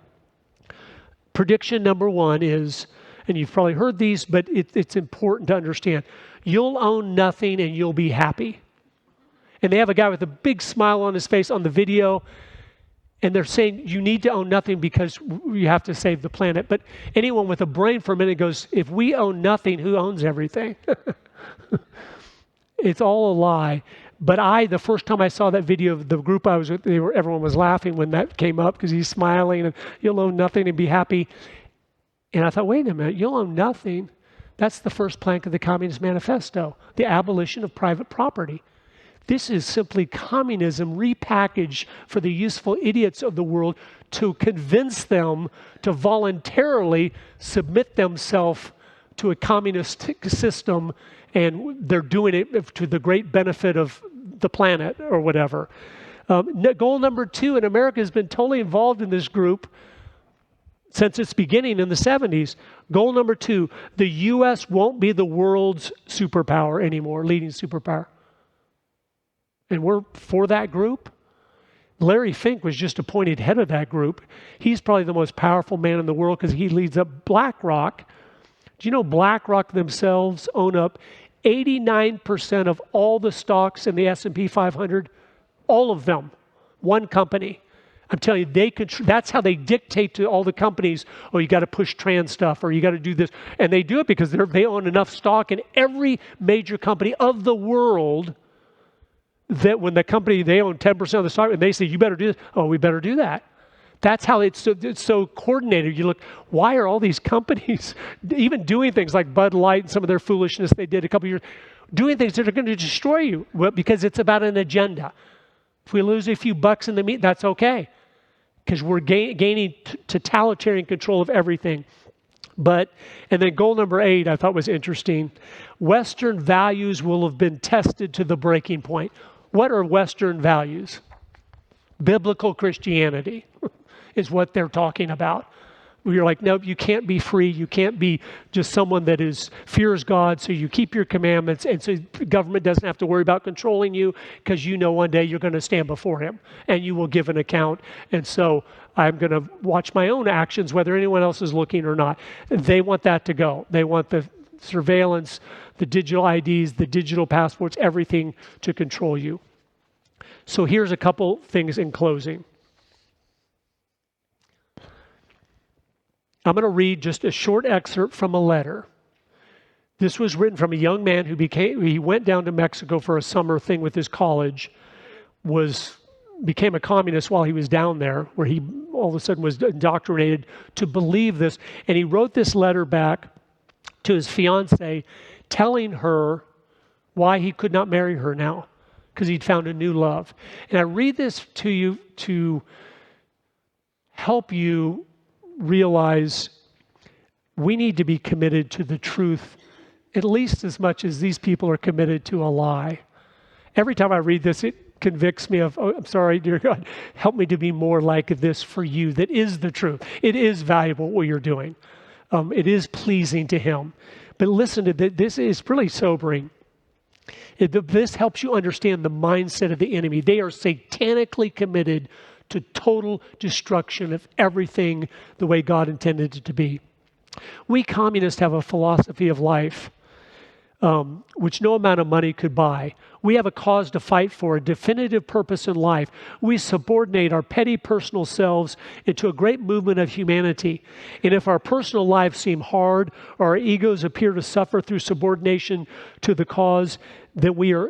Prediction number 1 is, and you've probably heard these, but it's important to understand, you'll own nothing and you'll be happy. And they have a guy with a big smile on his face on the video, and they're saying you need to own nothing because you have to save the planet. But anyone with a brain for a minute goes, if we own nothing, who owns everything? It's all a lie. But the first time I saw that video of the group I was with, everyone was laughing when that came up because he's smiling and you'll own nothing and be happy. And I thought, wait a minute, you'll own nothing. That's the first plank of the Communist Manifesto, the abolition of private property. This is simply communism repackaged for the useful idiots of the world to convince them to voluntarily submit themselves to a communist system, and they're doing it to the great benefit of the planet or whatever. Goal number 2, and America has been totally involved in this group since its beginning in the 70s. Goal number 2, the U.S. won't be the world's superpower anymore, leading superpower. And we're for that group. Larry Fink was just appointed head of that group. He's probably the most powerful man in the world because he leads up BlackRock. Do you know BlackRock themselves own up 89% of all the stocks in the S&P 500? All of them. One company. I'm telling you, that's how they dictate to all the companies, oh, you got to push trans stuff, or you got to do this. And they do it because they own enough stock in every major company of the world that when the company, they own 10% of the stock, and they say, you better do this, oh, we better do that. That's how it's so coordinated. You look, why are all these companies even doing things like Bud Light and some of their foolishness they did a couple of years, doing things that are going to destroy you? Well, because it's about an agenda. If we lose a few bucks in the meat, that's okay, because we're gaining totalitarian control of everything. And then goal number 8, I thought was interesting. Western values will have been tested to the breaking point. What are Western values? Biblical Christianity is what they're talking about. You're like, no, you can't be free. You can't be just someone that fears God, so you keep your commandments, and so the government doesn't have to worry about controlling you, because you know one day you're going to stand before him and you will give an account. And so I'm going to watch my own actions, whether anyone else is looking or not. They want that to go. They want the surveillance, the digital IDs, the digital passports, everything to control you. So here's a couple things in closing. I'm going to read just a short excerpt from a letter. This was written from a young man he went down to Mexico for a summer thing with his college, became a communist while he was down there, where he all of a sudden was indoctrinated to believe this. And he wrote this letter back to his fiancée, telling her why he could not marry her now, because he'd found a new love. And I read this to you to help you realize we need to be committed to the truth at least as much as these people are committed to a lie. Every time I read this, it convicts me of, oh, I'm sorry, dear God, help me to be more like this for you. That is the truth. It is valuable what you're doing. It is pleasing to him. But listen to this. This is really sobering. This helps you understand the mindset of the enemy. They are satanically committed to total destruction of everything the way God intended it to be. We communists have a philosophy of life which no amount of money could buy. We have a cause to fight for, a definitive purpose in life. We subordinate our petty personal selves into a great movement of humanity. And if our personal lives seem hard, or our egos appear to suffer through subordination to the cause, then we are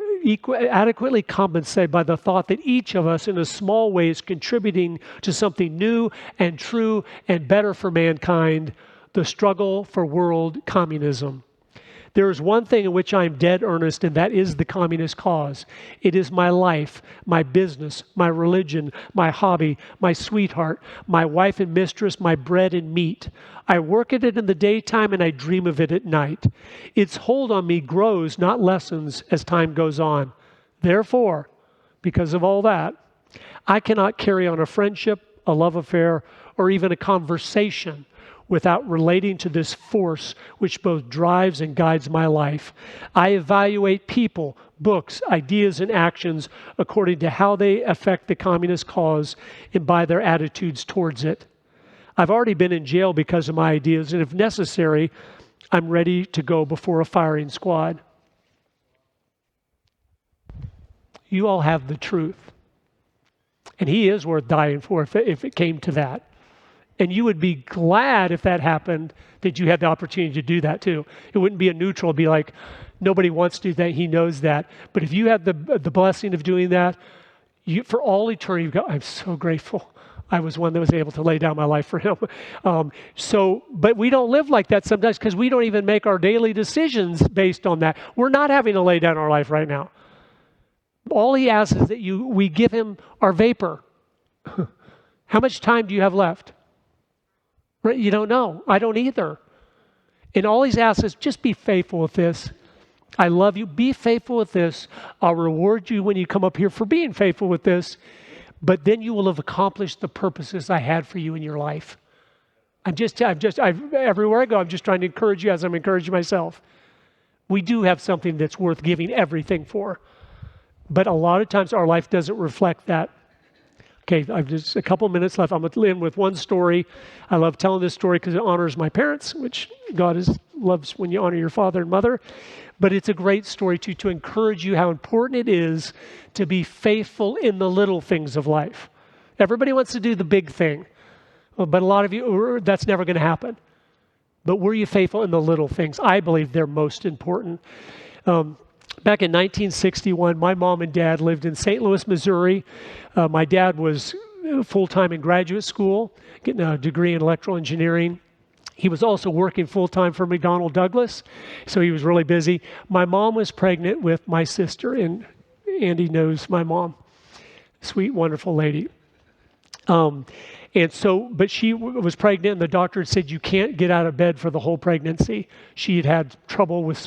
adequately compensated by the thought that each of us in a small way is contributing to something new and true and better for mankind, the struggle for world communism. There is one thing in which I am dead earnest, and that is the communist cause. It is my life, my business, my religion, my hobby, my sweetheart, my wife and mistress, my bread and meat. I work at it in the daytime and I dream of it at night. Its hold on me grows, not lessens, as time goes on. Therefore, because of all that, I cannot carry on a friendship, a love affair, or even a conversation without relating to this force which both drives and guides my life. I evaluate people, books, ideas, and actions according to how they affect the communist cause and by their attitudes towards it. I've already been in jail because of my ideas, and if necessary, I'm ready to go before a firing squad. You all have the truth. And he is worth dying for if it came to that. And you would be glad if that happened, that you had the opportunity to do that too. It wouldn't be a neutral, it'd be like, nobody wants to do that, he knows that. But if you had the blessing of doing that, for all eternity, you go, I'm so grateful. I was one that was able to lay down my life for him. But we don't live like that sometimes because we don't even make our daily decisions based on that. We're not having to lay down our life right now. All he asks is that we give him our vapor. How much time do you have left? Right? You don't know. I don't either. And all he's asked is just be faithful with this. I love you. Be faithful with this. I'll reward you when you come up here for being faithful with this. But then you will have accomplished the purposes I had for you in your life. Everywhere I go, I'm just trying to encourage you as I'm encouraging myself. We do have something that's worth giving everything for. But a lot of times our life doesn't reflect that. Okay, I've just a couple minutes left. I'm going to end with one story. I love telling this story because it honors my parents, which God loves when you honor your father and mother. But it's a great story to encourage you how important it is to be faithful in the little things of life. Everybody wants to do the big thing, but a lot of you, that's never going to happen. But were you faithful in the little things? I believe they're most important. Back in 1961, my mom and dad lived in St. Louis, Missouri. My dad was full-time in graduate school, getting a degree in electrical engineering. He was also working full-time for McDonnell Douglas, so he was really busy. My mom was pregnant with my sister, and Andy knows my mom. Sweet, wonderful lady. But she was pregnant, and the doctor had said, you can't get out of bed for the whole pregnancy. She had trouble with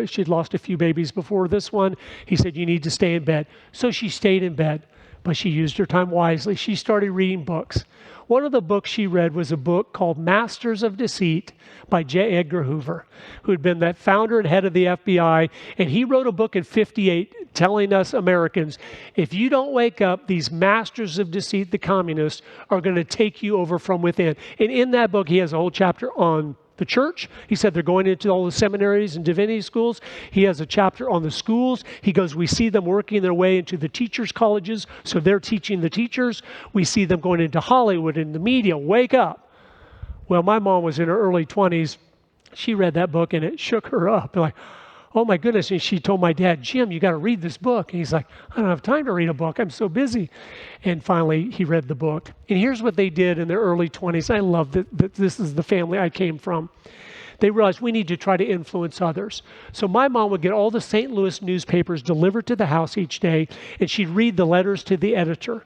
she'd lost a few babies before this one. He said, you need to stay in bed. So she stayed in bed, but she used her time wisely. She started reading books. One of the books she read was a book called Masters of Deceit by J. Edgar Hoover, who had been the founder and head of the FBI. And he wrote a book in 1958 telling us Americans, if you don't wake up, these masters of deceit, the communists, are going to take you over from within. And in that book, he has a whole chapter on the church. He said they're going into all the seminaries and divinity schools. He has a chapter on the schools. He goes, we see them working their way into the teachers' colleges, so they're teaching the teachers. We see them going into Hollywood and the media. Wake up. Well, my mom was in her early 20s. She read that book and it shook her up. Like, oh my goodness. And she told my dad, Jim, you got to read this book. And he's like, I don't have time to read a book. I'm so busy. And finally, he read the book. And here's what they did in their early 20s. I love that this is the family I came from. They realized we need to try to influence others. So my mom would get all the St. Louis newspapers delivered to the house each day, and she'd read the letters to the editor.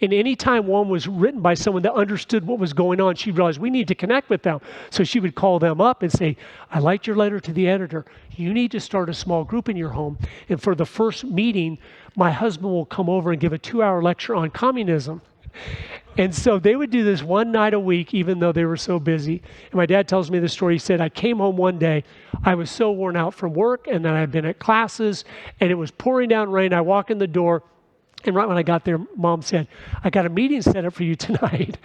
And any time one was written by someone that understood what was going on, she realized we need to connect with them. So she would call them up and say, I liked your letter to the editor. You need to start a small group in your home. And for the first meeting, my husband will come over and give a 2-hour lecture on communism. And so they would do this one night a week, even though they were so busy. And my dad tells me the story. He said, I came home one day. I was so worn out from work, and then I'd been at classes, and it was pouring down rain. I walk in the door. And right when I got there, Mom said, I got a meeting set up for you tonight.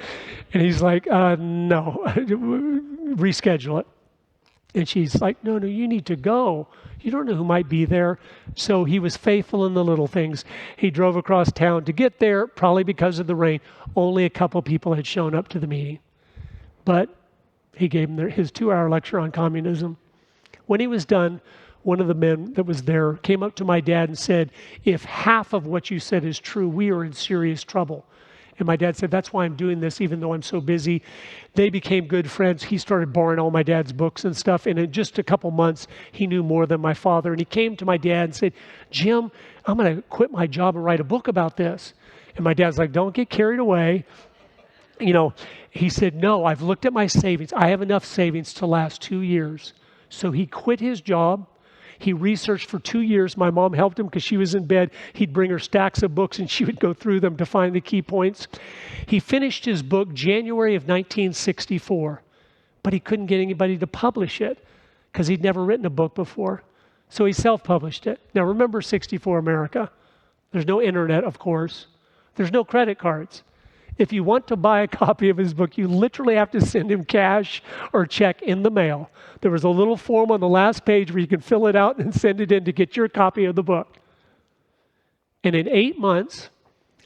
And he's like, no, reschedule it. And she's like, no, you need to go. You don't know who might be there. So he was faithful in the little things. He drove across town to get there, probably because of the rain. Only a couple people had shown up to the meeting. But he gave him his 2-hour lecture on communism. When he was done, one of the men that was there came up to my dad and said, if half of what you said is true, we are in serious trouble. And my dad said, that's why I'm doing this, even though I'm so busy. They became good friends. He started borrowing all my dad's books and stuff. And in just a couple months, he knew more than my father. And he came to my dad and said, Jim, I'm going to quit my job and write a book about this. And my dad's like, don't get carried away. He said, no, I've looked at my savings. I have enough savings to last 2 years. So he quit his job. He researched for 2 years. My mom helped him because she was in bed. He'd bring her stacks of books and she would go through them to find the key points. He finished his book January of 1964, but he couldn't get anybody to publish it because he'd never written a book before. So he self-published it. Now remember 64 America. There's no internet, of course. There's no credit cards. If you want to buy a copy of his book, you literally have to send him cash or check in the mail. There was a little form on the last page where you can fill it out and send it in to get your copy of the book. And in 8 months,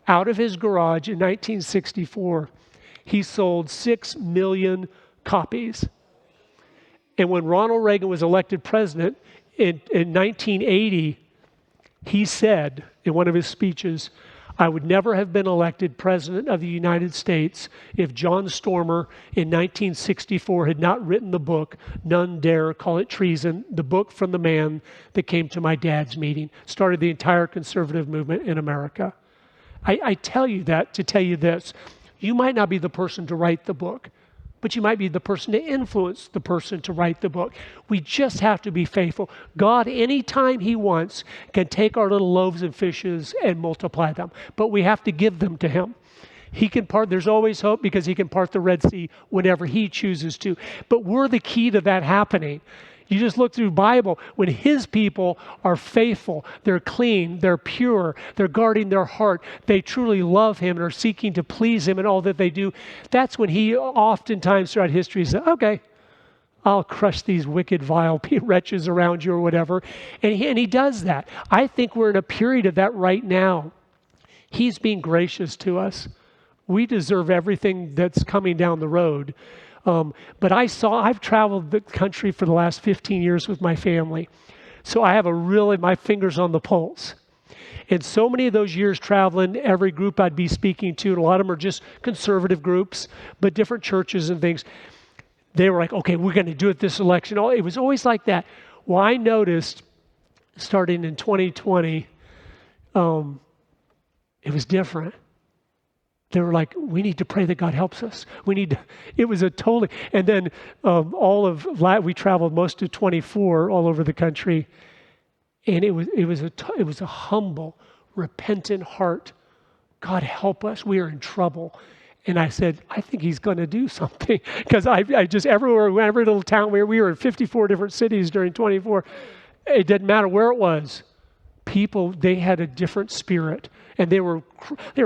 out of his garage in 1964, he sold 6 million copies. And when Ronald Reagan was elected president in 1980, he said in one of his speeches, I would never have been elected President of the United States if John Stormer in 1964 had not written the book, None Dare Call It Treason, the book from the man that came to my dad's meeting, started the entire conservative movement in America. I tell you that to tell you this. You might not be the person to write the book, but you might be the person to influence the person to write the book. We just have to be faithful. God, anytime he wants, can take our little loaves and fishes and multiply them, but we have to give them to him. He can part, there's always hope because he can part the Red Sea whenever he chooses to. But we're the key to that happening. You just look through the Bible, when his people are faithful, they're clean, they're pure, they're guarding their heart, they truly love him and are seeking to please him in all that they do. That's when he oftentimes throughout history said, okay, I'll crush these wicked, vile wretches around you or whatever. And he does that. I think we're in a period of that right now. He's being gracious to us. We deserve everything that's coming down the road. But I've traveled the country for the last 15 years with my family. So I have my fingers on the pulse. And so many of those years traveling, every group I'd be speaking to, and a lot of them are just conservative groups, but different churches and things, they were like, okay, we're going to do it this election. It was always like that. Well, I noticed starting in 2020, it was different. They were like, we need to pray that God helps us. It was a totally, and then we traveled most of 24 all over the country. And it was a humble, repentant heart. God help us. We are in trouble. And I said, I think he's going to do something. Because I just, everywhere, every little town we were in 54 different cities during 24. It didn't matter where it was. People, they had a different spirit. And they were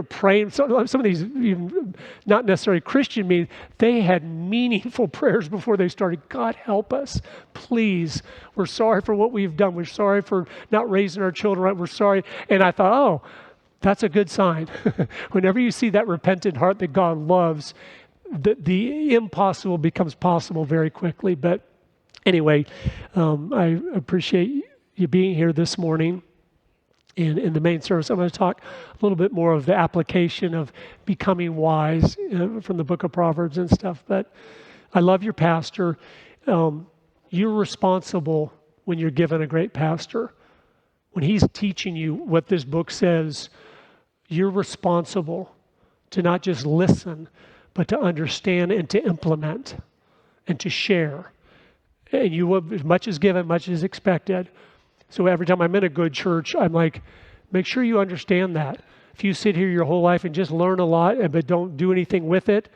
praying. Some of these, even not necessarily Christian meetings, they had meaningful prayers before they started. God help us, please. We're sorry for what we've done. We're sorry for not raising our children right. We're sorry. And I thought, oh, that's a good sign. Whenever you see that repentant heart that God loves, the impossible becomes possible very quickly. But anyway, I appreciate you being here this morning. In the main service, I'm going to talk a little bit more of the application of becoming wise from the book of Proverbs and stuff. But I love your pastor. You're responsible when you're given a great pastor. When he's teaching you what this book says, you're responsible to not just listen, but to understand and to implement and to share. And you will, as much is given, much is expected. So every time I'm in a good church, I'm like, make sure you understand that. If you sit here your whole life and just learn a lot, but don't do anything with it,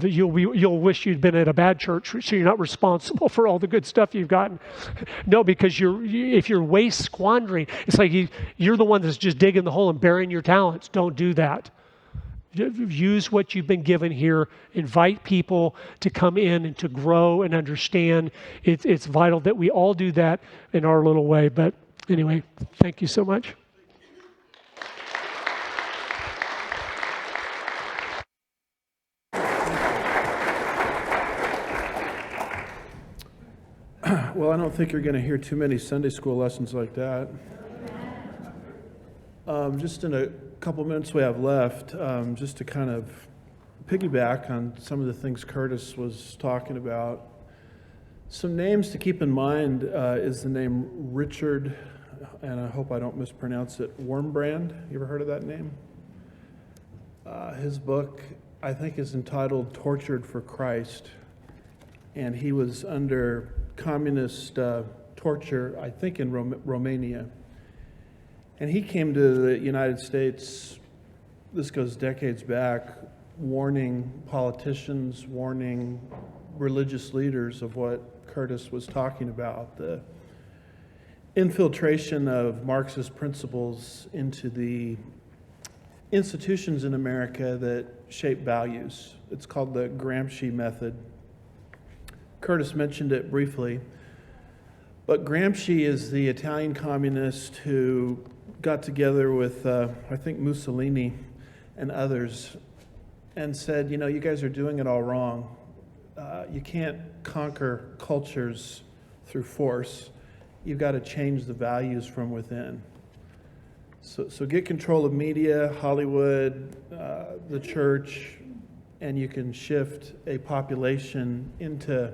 you'll wish you'd been at a bad church, so you're not responsible for all the good stuff you've gotten. No, because if you're waste squandering, it's like you're the one that's just digging the hole and burying your talents. Don't do that. Use what you've been given here. Invite people to come in and to grow and understand. It's vital that we all do that in our little way. But anyway, thank you so much. Well, I don't think you're going to hear too many Sunday school lessons like that. Just in a couple minutes we have left, just to kind of piggyback on some of the things Curtis was talking about. Some names to keep in mind is the name Richard, and I hope I don't mispronounce it, Wurmbrand. You ever heard of that name? His book, I think, is entitled Tortured for Christ, and he was under communist torture, I think, in Romania. And he came to the United States, this goes decades back, warning politicians, warning religious leaders of what Curtis was talking about, the infiltration of Marxist principles into the institutions in America that shape values. It's called the Gramsci method. Curtis mentioned it briefly, but Gramsci is the Italian communist who got together with, I think, Mussolini and others and said, you guys are doing it all wrong. You can't conquer cultures through force. You've got to change the values from within. So get control of media, Hollywood, the church, and you can shift a population into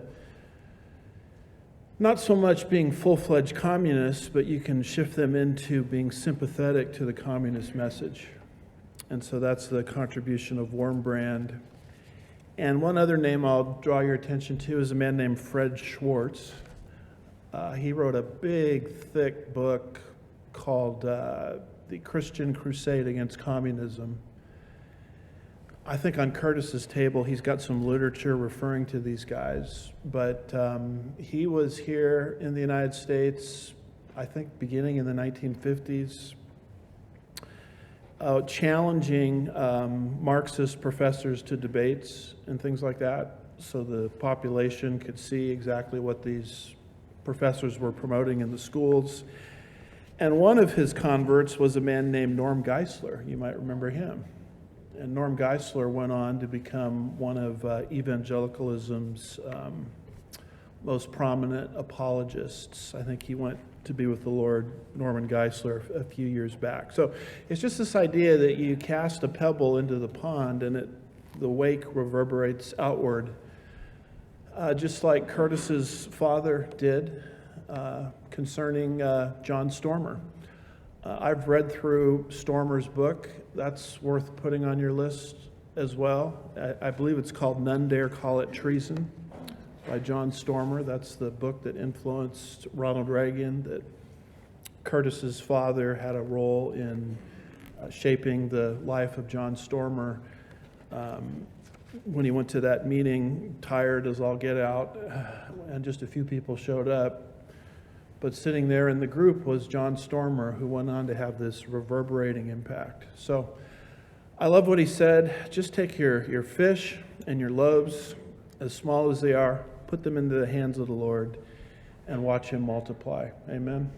not so much being full-fledged communists, but you can shift them into being sympathetic to the communist message. And so that's the contribution of Wormbrand. And one other name I'll draw your attention to is a man named Fred Schwartz. He wrote a big, thick book called The Christian Crusade Against Communism. I think on Curtis's table, he's got some literature referring to these guys, but he was here in the United States, I think beginning in the 1950s, challenging Marxist professors to debates and things like that, so the population could see exactly what these professors were promoting in the schools. And one of his converts was a man named Norm Geisler. You might remember him. And Norm Geisler went on to become one of evangelicalism's most prominent apologists. I think he went to be with the Lord, Norman Geisler, a few years back. So it's just this idea that you cast a pebble into the pond and the wake reverberates outward, just like Curtis's father did concerning John Stormer. I've read through Stormer's book. That's worth putting on your list as well. I believe it's called None Dare Call It Treason by John Stormer. That's the book that influenced Ronald Reagan, that Curtis's father had a role in shaping the life of John Stormer. When he went to that meeting, tired as all get out, and just a few people showed up, but sitting there in the group was John Stormer, who went on to have this reverberating impact. So I love what he said. Just take your fish and your loaves, as small as they are, put them into the hands of the Lord, and watch him multiply. Amen.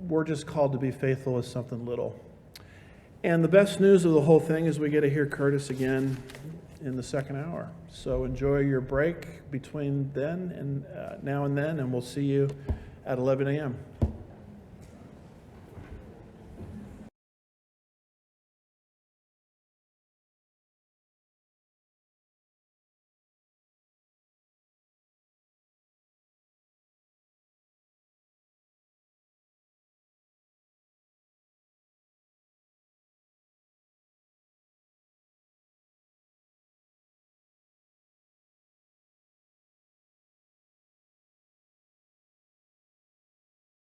We're just called to be faithful with something little. And the best news of the whole thing is we get to hear Curtis again in the second hour. So enjoy your break between then and now and then, and we'll see you at 11 a.m.